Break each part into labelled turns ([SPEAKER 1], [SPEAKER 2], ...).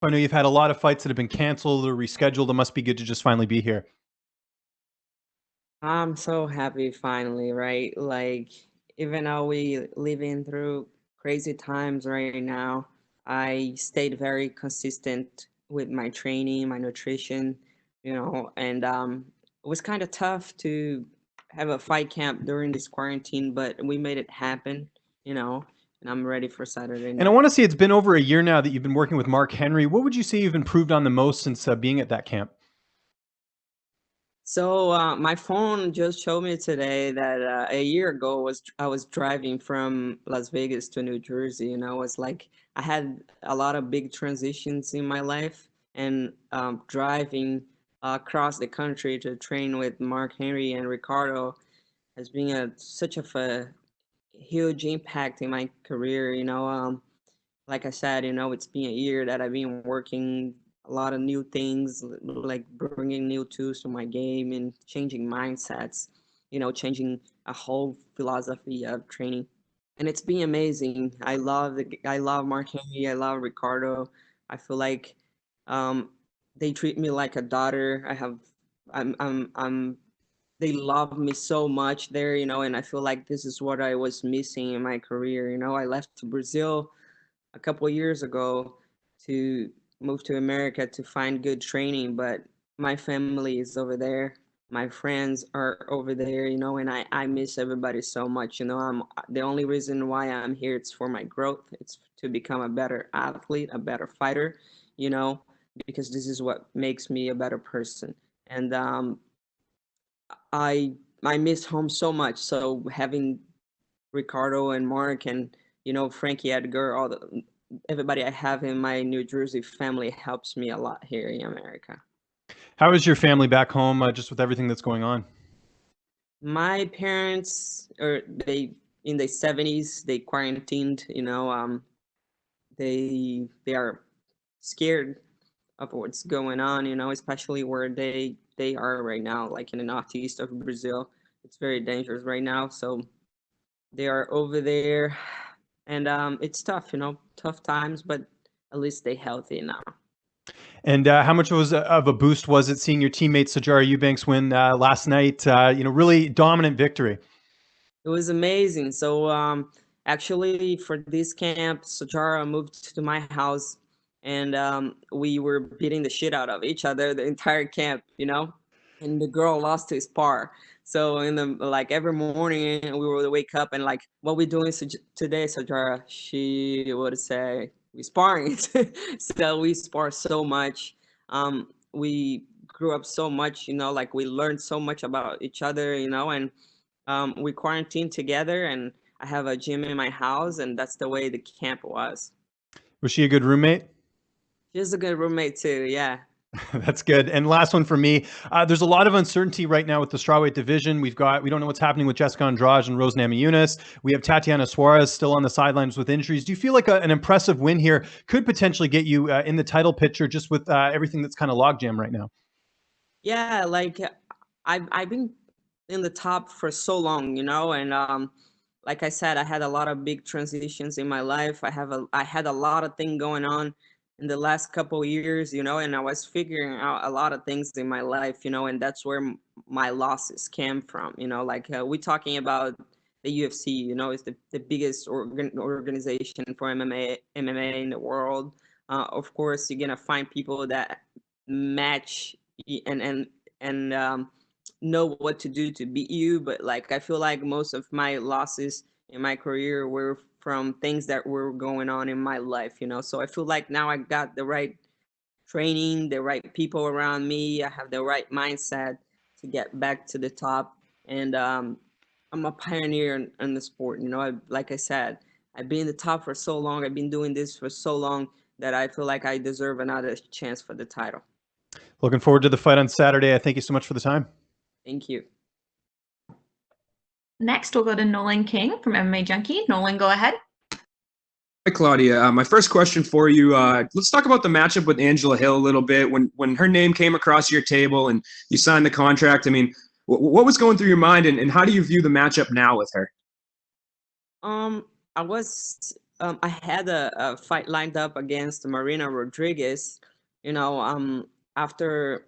[SPEAKER 1] I know you've had a lot of fights that have been canceled or rescheduled. It must be good to just finally be here.
[SPEAKER 2] I'm so happy finally, right? Like, even though we living through crazy times right now, I stayed very consistent with my training, my nutrition, and it was kind of tough to have a fight camp during this quarantine, but we made it happen, you know, and I'm ready for Saturday
[SPEAKER 1] And I
[SPEAKER 2] night.
[SPEAKER 1] want to say it's been over a year now that you've been working with Mark Henry. What would you say you've improved on the most since being at that camp?
[SPEAKER 2] So my phone just showed me today that a year ago was I was driving from Las Vegas to New Jersey, and I was like I had a lot of big transitions in my life, and driving across the country to train with Mark Henry and Ricardo has been such of a huge impact in my career. Like I said, it's been a year that I've been working a lot of new things, like bringing new tools to my game and changing mindsets, changing a whole philosophy of training. And it's been amazing. I love Mark Henry. I love Ricardo. I feel like um, they treat me like a daughter. I'm they love me so much there, and I feel like this is what I was missing in my career. I left to Brazil a couple of years ago to move to America to find good training, but my family is over there. My friends are over there, and I miss everybody so much. I'm the only reason why I'm here. It's for my growth. It's to become a better athlete, a better fighter, you know, because this is what makes me a better person. And I I miss home so much. So having Ricardo and Mark and Frankie Edgar, everybody I have in my New Jersey family helps me a lot here in America.
[SPEAKER 1] How is your family back home, just with everything that's going on?
[SPEAKER 2] My parents are they in their 70s. They quarantined. They are scared of what's going on. Especially where they are right now, like in the northeast of Brazil. It's very dangerous right now. So they are over there, and it's tough. Tough times, but at least they healthy now.
[SPEAKER 1] And how much of a boost was it seeing your teammate Sajara Eubanks win last night? Really dominant victory.
[SPEAKER 2] It was amazing. So actually, for this camp, Sajara moved to my house, and we were beating the shit out of each other the entire camp. And the girl lost to spar. So in the like every morning, we would wake up and like, what we doing today, Sajara? She would say, we sparring. So we spar so much. We grew up so much. Like we learned so much about each other. And we quarantined together, and I have a gym in my house, and that's the way the camp was.
[SPEAKER 1] Was she a good roommate?
[SPEAKER 2] She's a good roommate too, yeah.
[SPEAKER 1] That's good. And last one for me. There's a lot of uncertainty right now with the strawweight division. We don't know what's happening with Jessica Andrade and Rose Namajunas. We have Tatiana Suarez still on the sidelines with injuries. Do you feel like an impressive win here could potentially get you in the title picture, just with everything that's kind of logjam right now?
[SPEAKER 2] Yeah, like I've been in the top for so long, and like I said, I had a lot of big transitions in my life. I had a lot of things going on in the last couple of years, and I was figuring out a lot of things in my life, and that's where my losses came from, like we talking about the UFC, it's the biggest organization for MMA in the world. Of course, you're gonna find people that match and know what to do to beat you, but like I feel like most of my losses in my career were from things that were going on in my life, so I feel like now I got the right training, the right people around me, I have the right mindset to get back to the top. And I'm a pioneer in the sport. Like I said, I've been in the top for so long, I've been doing this for so long, that I feel like I deserve another chance for the title.
[SPEAKER 1] Looking forward to the fight on Saturday. I thank you so much for the time.
[SPEAKER 2] Thank you.
[SPEAKER 3] Next, we'll go to Nolan King from MMA Junkie. Nolan, go ahead.
[SPEAKER 4] Hi, Claudia. My first question for you, let's talk about the matchup with Angela Hill a little bit. When her name came across your table and you signed the contract, I mean, what was going through your mind, and how do you view the matchup now with her?
[SPEAKER 2] I was I had a fight lined up against Marina Rodriguez. You know, after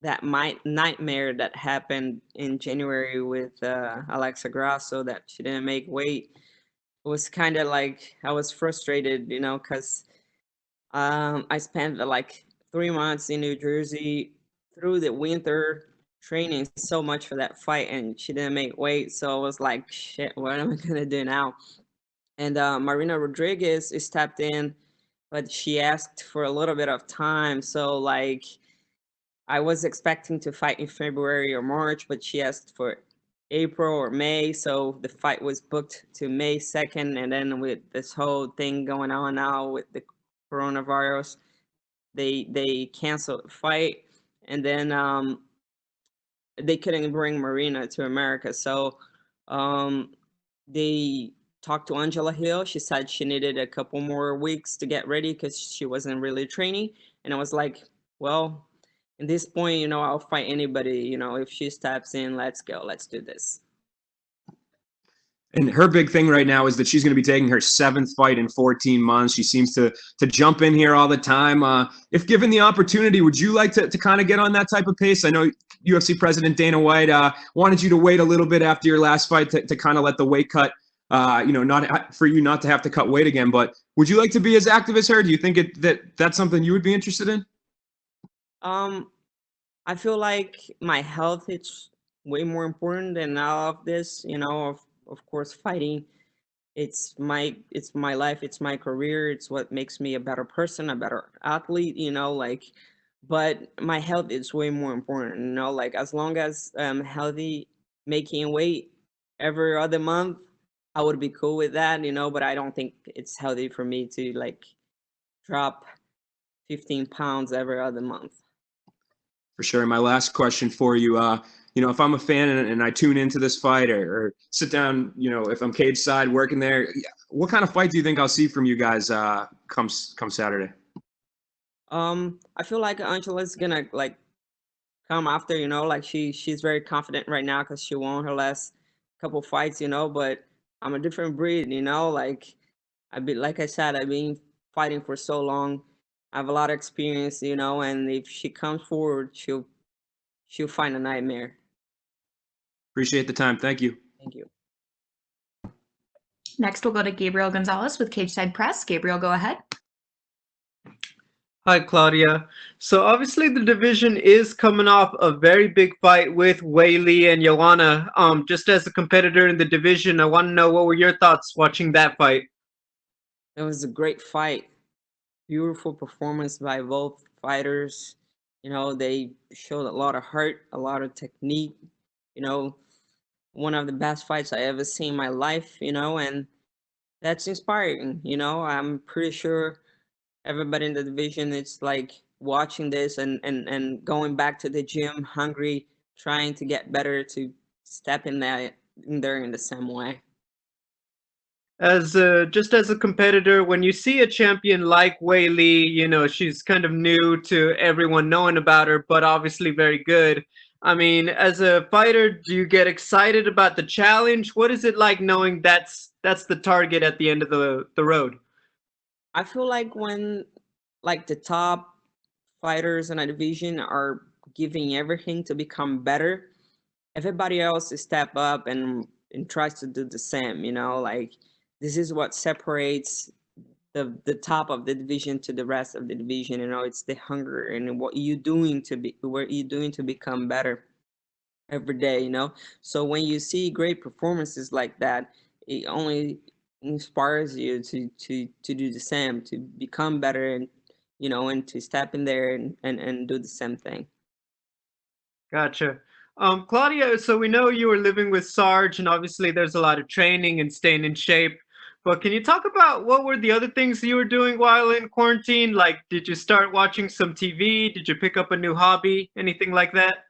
[SPEAKER 2] that my nightmare that happened in January with Alexa Grasso that she didn't make weight, it was kind of like I was frustrated, you know, because I spent like 3 months in New Jersey through the winter training so much for that fight, and she didn't make weight. So I was like, shit, what am I gonna do now? And Marina Rodriguez stepped in, but she asked for a little bit of time. So like I was expecting to fight in February or March, but she asked for April or May. So the fight was booked to May 2nd. And then with this whole thing going on now with the coronavirus, they canceled the fight. And then they couldn't bring Marina to America. So um, they talked to Angela Hill. She said she needed a couple more weeks to get ready because she wasn't really training. And I was like, well, at this point, you know, I'll fight anybody. You know, if she steps in, let's go, let's do this.
[SPEAKER 4] And her big thing right now is that she's going to be taking her 7th fight in 14 months. She seems to jump in here all the time. If given the opportunity, would you like to kind of get on that type of pace? I know UFC President Dana White wanted you to wait a little bit after your last fight to kind of let the weight cut, not for you not to have to cut weight again. But would you like to be as active as her? Do you think that's something you would be interested in?
[SPEAKER 2] I feel like my health is way more important than all of this. You know, of course, fighting. It's my life. It's my career. It's what makes me a better person, a better athlete. You know, like, but my health is way more important. You know, like as long as I'm healthy, making weight every other month, I would be cool with that. You know, but I don't think it's healthy for me to like drop 15 pounds every other month.
[SPEAKER 4] For sure. My last question for you, if I'm a fan and I tune into this fight or sit down, if I'm cage side working there, what kind of fight do you think I'll see from you guys come Saturday?
[SPEAKER 2] I feel like Angela's gonna like come after, you know, like she's very confident right now because she won her last couple fights, you know, but I'm a different breed, you know, like like I said, I've been fighting for so long. I have a lot of experience, you know, and if she comes forward, she'll find a nightmare.
[SPEAKER 4] Appreciate the time. Thank you.
[SPEAKER 2] Thank you.
[SPEAKER 3] Next, we'll go to Gabriel Gonzalez with Cage Side Press. Gabriel, go ahead.
[SPEAKER 5] Hi, Claudia. So obviously the division is coming off a very big fight with Weili and Joanna. Just as a competitor in the division, I want to know what were your thoughts watching that fight?
[SPEAKER 2] It was a great fight. Beautiful performance by both fighters. You know, they showed a lot of heart, a lot of technique. You know, one of the best fights I ever seen in my life, you know, and that's inspiring. You know, I'm pretty sure everybody in the division is like watching this and going back to the gym hungry, trying to get better to step in there in the same way.
[SPEAKER 5] As just as a competitor, when you see a champion like Weili, she's kind of new to everyone knowing about her, but obviously very good. I mean, as a fighter, do you get excited about the challenge? What is it like knowing that's the target at the end of the road?
[SPEAKER 2] I feel like when like the top fighters in a division are giving everything to become better, everybody else step up and tries to do the same, you know, like this is what separates the top of the division to the rest of the division, you know, it's the hunger and what you doing to become better every day, you know. So when you see great performances like that, it only inspires you to do the same, to become better, and you know, and to step in there and do the same thing.
[SPEAKER 5] Gotcha. Claudia, so we know you were living with Sarge, and obviously there's a lot of training and staying in shape. But can you talk about what were the other things you were doing while in quarantine? Like, did you start watching some TV? Did you pick up a new hobby? Anything like that?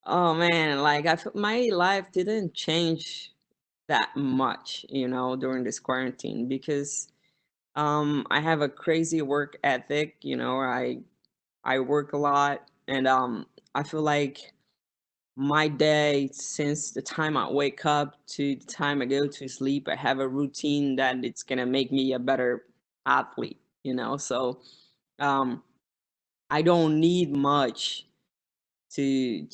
[SPEAKER 2] Oh man, like my life didn't change that much, you know, during this quarantine because I have a crazy work ethic, you know, I work a lot and I feel like my day, since the time I wake up to the time I go to sleep, I have a routine that it's gonna make me a better athlete, you know. So um, I don't need much to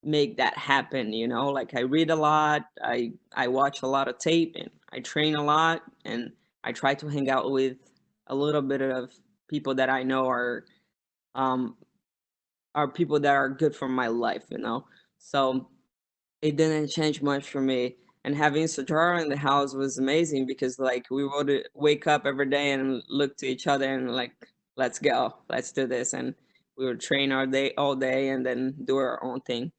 [SPEAKER 2] make that happen, you know. Like I read a lot, I watch a lot of tape, and I train a lot, and I try to hang out with a little bit of people that I know um are people that are good for my life, you know. So it didn't change much for me. And having Sajara in the house was amazing because like we would wake up every day and look to each other and like, let's go, let's do this. And we would train our day all day and then do our own thing.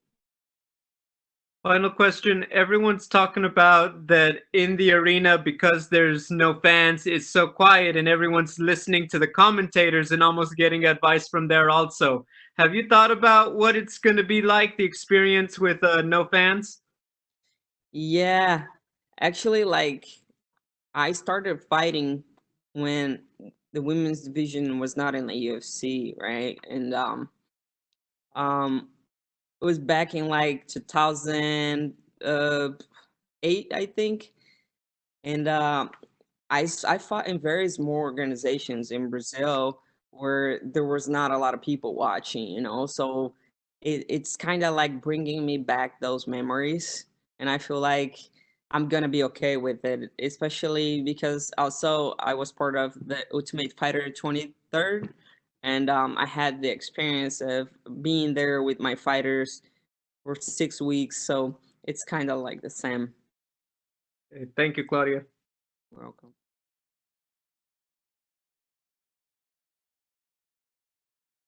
[SPEAKER 5] Final question. Everyone's talking about that in the arena because there's no fans, it's so quiet and everyone's listening to the commentators and almost getting advice from there also. Have you thought about what it's going to be like, the experience with no fans?
[SPEAKER 2] Yeah, actually, like I started fighting when the women's division was not in the UFC, right? And um, it was back in like 2008, I think. And I fought in various more organizations in Brazil where there was not a lot of people watching, you know. So it's kind of like bringing me back those memories, and I feel like I'm gonna be okay with it, especially because also I was part of the Ultimate Fighter 23rd, and I had the experience of being there with my fighters for 6 weeks, so it's kind of like the same.
[SPEAKER 5] Thank you, Claudia.
[SPEAKER 2] Welcome.